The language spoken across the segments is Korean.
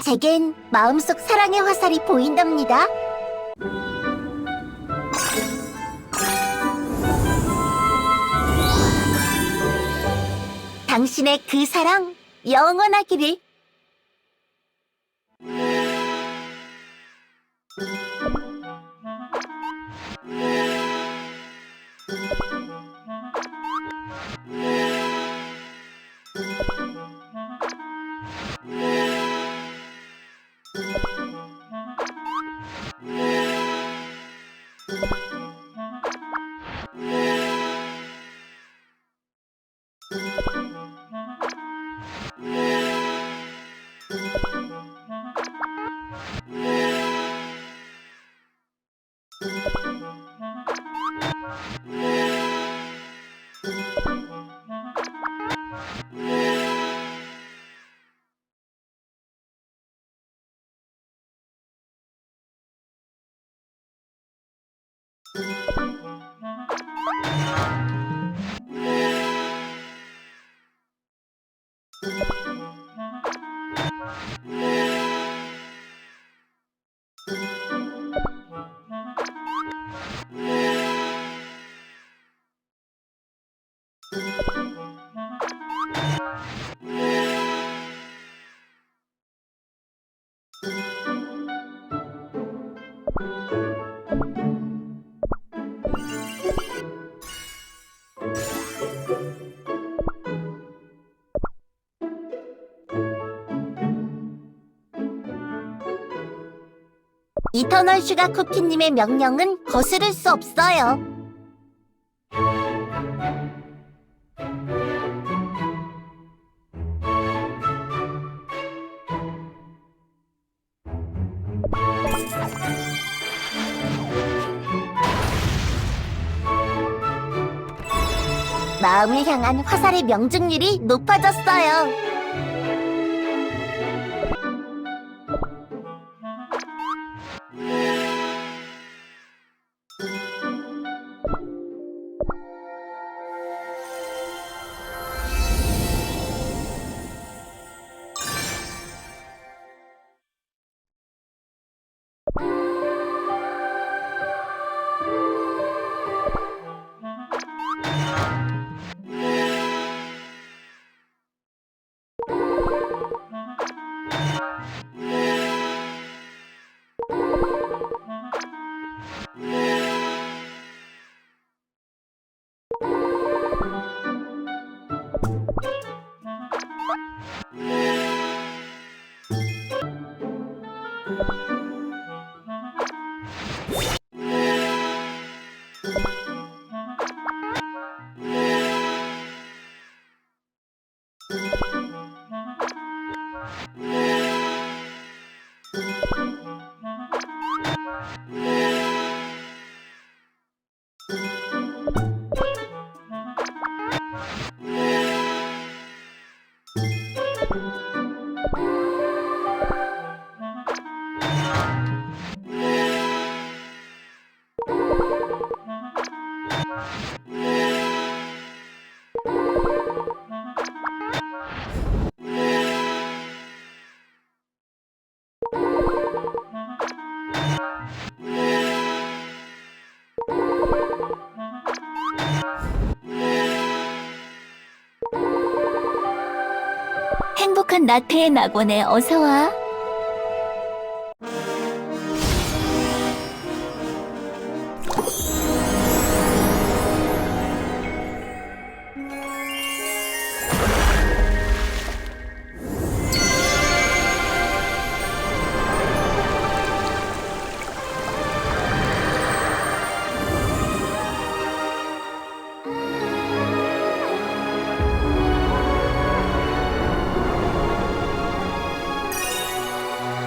제겐 마음속 사랑의 화살이 보인답니다. 당신의 그 사랑 영원하기를. 이터널 슈가 쿠키님의 명령은 거스를 수 없어요. 마음을 향한 화살의 명중률이 높아졌어요. 행복한 나태의 낙원에 어서와.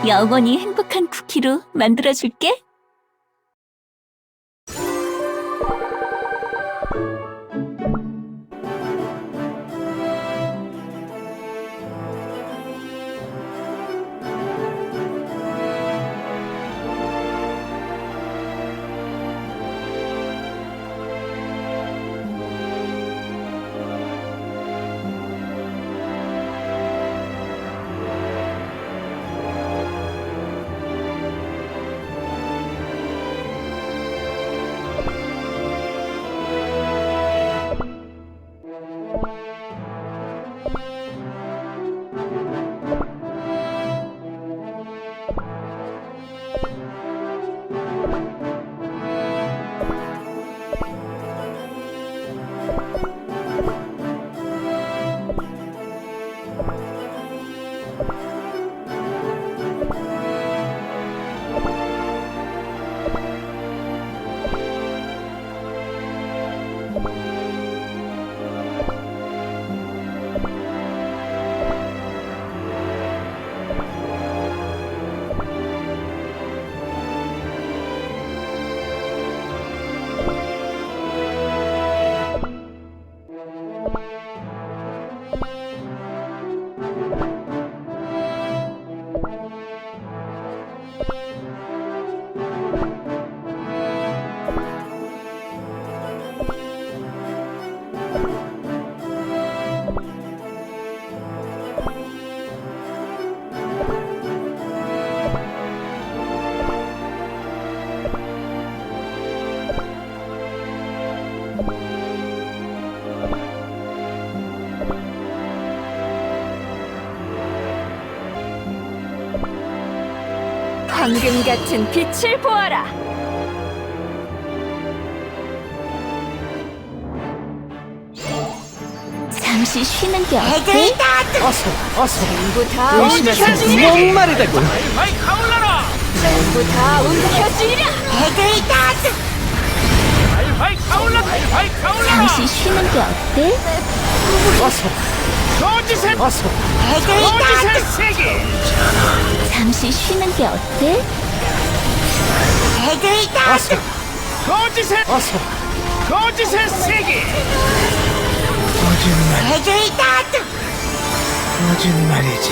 영원히 행복한 쿠키로 만들어줄게. 황금 같은 빛을 보아라. 잠시 쉬는 게 어때? 어서 전부 다 움켜쥐리라. 목마르다고. 하이 가올라라! 전부 다 움켜쥐리라. 하이 가올라! 하이 가올라라! 잠시 쉬는 게 어때? 거짓의 거짓의 세계! 잠시 쉬는 게 어때? 거짓의 거짓의 세계! 거짓말이지.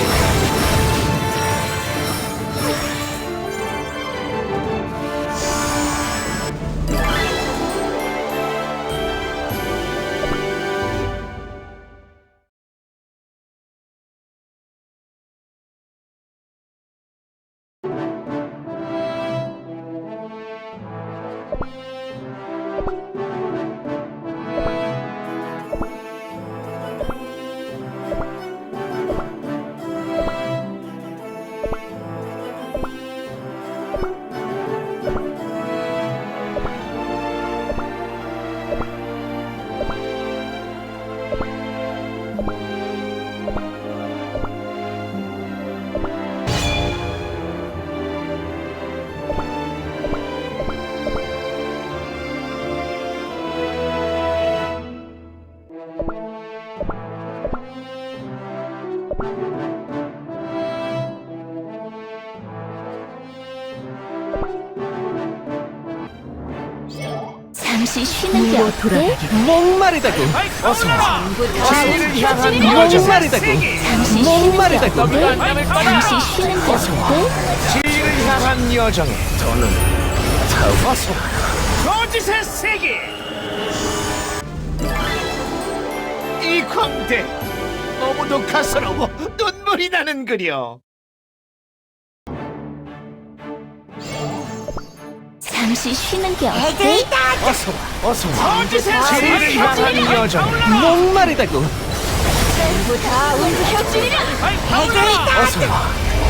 잠시 쉬는 게 어때? 목마르다고. 하이 가올라라! 진리를 향한 거짓의 목마르다고. 세계! 잠시 쉬는 게 목마르다고. 어때? 잠시 쉬는 게 어때? 진리를 향한 여정에 거짓의 세계! 이 광대 너무도 가스러워 눈물이 나는 그려. 잠시 쉬는 게 어때? 어서 거짓의 진리를 세계! 향한 여정에 목마르다고. 전부 다 움켜쥐리라. 하이 가올라라!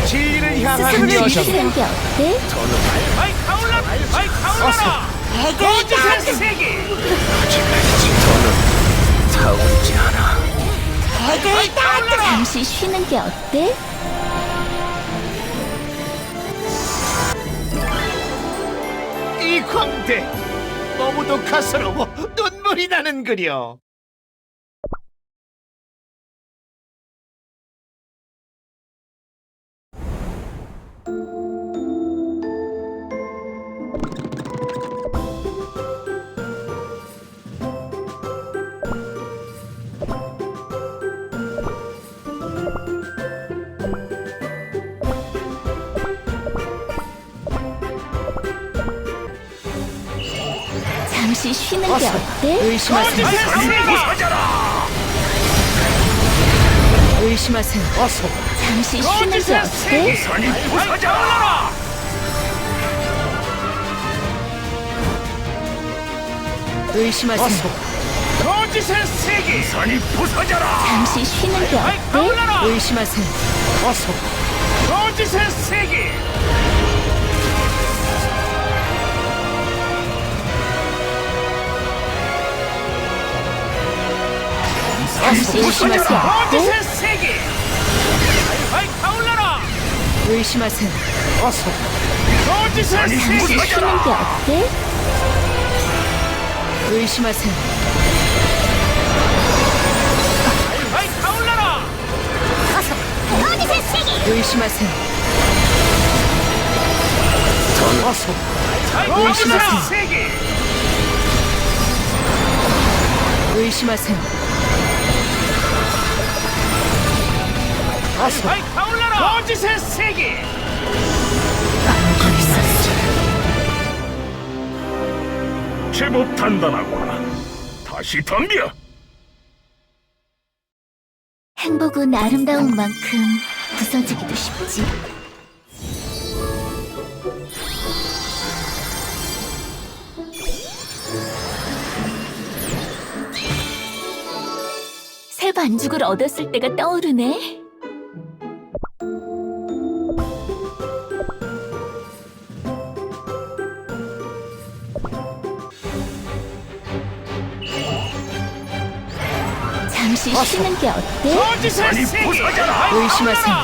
진리를 향한 잠시 여정에 쉬는 게 어때? 하이 가올라라! 하이 가올라라! 거짓의 세계! 타오르지 않아. 잠시 쉬는 게 어때? 이 광대 너무도 가스러워 눈물이 나는 그려. 잠시 쉬는 게 어때? 의심하세요. 의심하세요. 어서 잠시 쉬는 게 어때? 산이 부서져라! 의심하세요. 거짓의 세계! 산이 부서져라! 잠시 쉬는 게 어때? 의심하세요. 어서 거짓의 세계! 잠시 의심하세요. 어때? 거짓의 세계! 발발 타올라라! 의심하세요. 어서 거짓의 잠시 세계! 쉬는 게 어때? 의심하세요. 발발 타올라라! 거짓의 세계! 의심하세요. 어서 거짓의 세계! 의심하세요. 어서 발발 타올라라! 거짓의 세계! 제법 단단하구나. 다시 덤벼! 행복은 아름다운 만큼 부서지기도 쉽지. 새 반죽을 얻었을 때가 떠오르네. 잠시 쉬는 게 어때? 거짓의 세계! 의심하세요.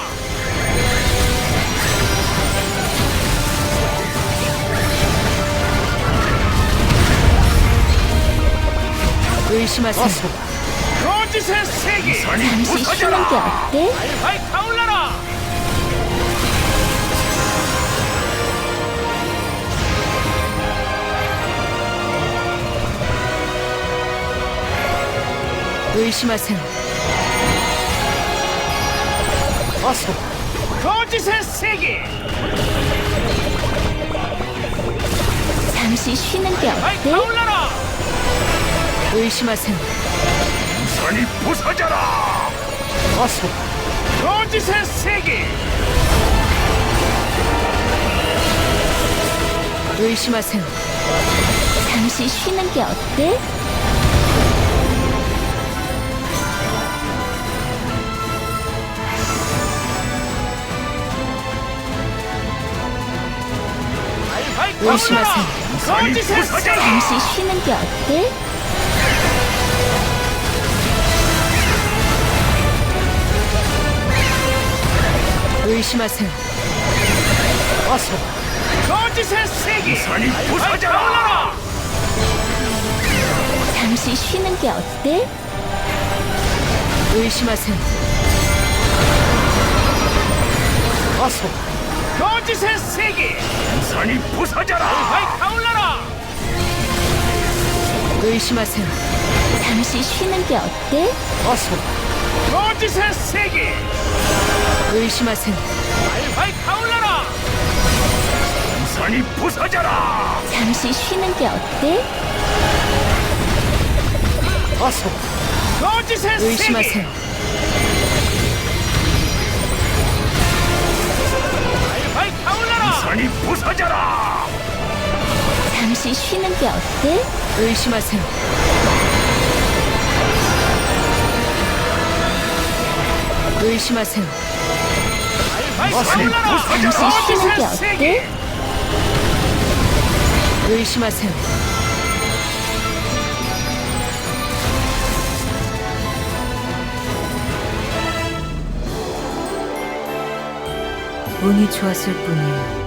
의심하세요. 거짓의 세계! 잠시 쉬는 게 어때? 발발 타올라라! 의심하세요. 어서 거짓의 세계! 잠시 쉬는 게 발발 어때? 타올라라! 의심하세요. 산이 부서져라! 어서 거짓의 세계! 의심하세요. 잠시 쉬는 게 어때? 발발 의심하세요. 타올라라! 거짓의 세계! 잠시 쉬는 게 어때? 의심하세요. 어서 거짓의 세계! 산이 부서져라! 잠시 쉬는 게 어때? 의심하세요. 어서 거짓의 세계! 산이 부서져라! 발발 타올라라! 의심하세요. 잠시 쉬는 게 어때? 어서 거짓의 세계! 의심하세요. 발발 타올라라! 산이 부서져라! 잠시 쉬는 게 어때? 어서 거짓의 세계! 의심하세요. 발발 타올라라! 산이 부서져라! 잠시 쉬는 게 어때? 의심하세요. 의심하세요. 발발 타올라라! 잠시 쉬는 게 거짓의 세계! 어때? 의심하세요. 운이 좋았을 뿐이에요.